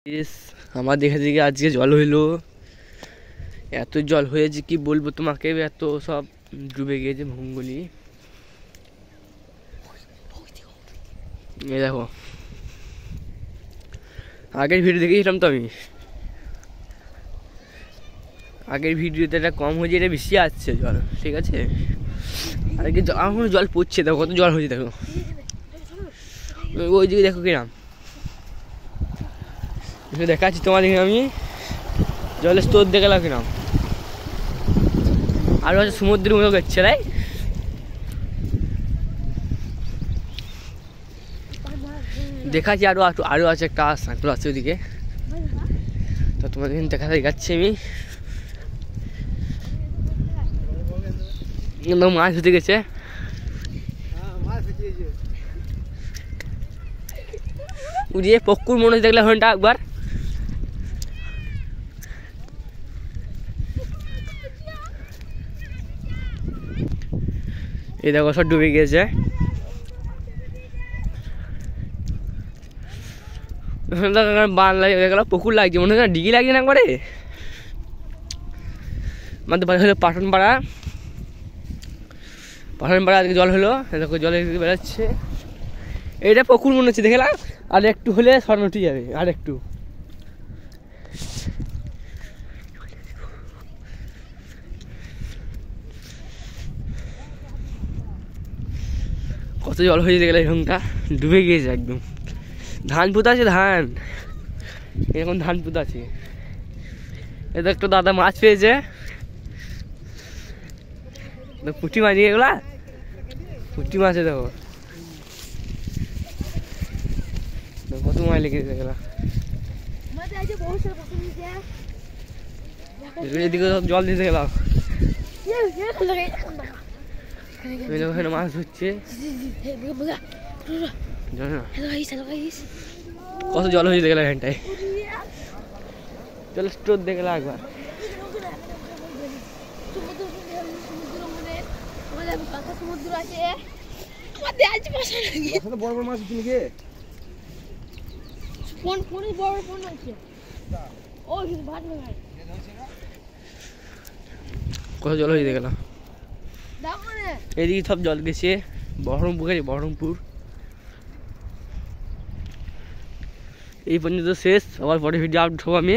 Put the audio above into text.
ইস, আমার দেখে দেখে আজকে জল হইলো। এত জল হয়েছে কি বলবো তোমাকে, এত সব ডুবে গিয়েছে ভূমগুলি। এই দেখো, আগের ভিডিও দেখেছিলাম তো আমি, আগের ভিডিওতে এটা কম হয়েছে, এটা বেশি আসছে জল, ঠিক আছে। আর কি এখন জল পড়ছে, দেখো কত জল হয়েছে, দেখো ওই দিকে দেখো কিরাম দেখাচ্ছি তোমাদেরকে আমি, জলের স্তর দেখে গেলাম কিরাম। আর হচ্ছে সমুদ্রের মতো গেছে রাই। দেখাচ্ছি আরো আরো আছে একটা সাঁকড় আছে ওদিকে, তো তোমাদের দেখাচ্ছি আমি। মাছ ধরতে গেছে, উড়িয়ে পক্কুর মনে হচ্ছে দেখলে হনটা একবার। এই দেখো সব ডুবে গিয়েছে। পুকুর লাগছে মনে হয়, ডিগি লাগছে না একবারে। আমাদের বাড়ি হলো পাঠানপাড়া, পাঠানপাড়া আজকে জল হলো, দেখো জলে বেড়াচ্ছে। এইটা পুকুর মনে হচ্ছে দেখলাম, আর একটু হলে স্বর্ণ উঠে যাবে, আর একটু। কত জল হয়েছে দেখলে, এরকমটা ডুবে গিয়েছে একদম। ধান পুঁতা আছে, ধান এরকম ধান পুঁতা আছে। এটা একটা দাদা মাছ পেয়েছে, পুঁটি মাছ, এগুলা পুঁটি মাছে দেখো কত মাছ লেগেছে এগুলা। এদিকে সব জল দিতে গেলাম, ওখানে মাছ ধরছে। কত জল হয়েছে দেখলাম এখানটায়, জলের স্টোর দেখলাম একবার। কত জল হয়েছে দেখলাম, এদিকে সব জল গেছে। বহরমপুর এই পর্যন্ত শেষ, আবার পরে ভিডিও আপলোড হবো আমি।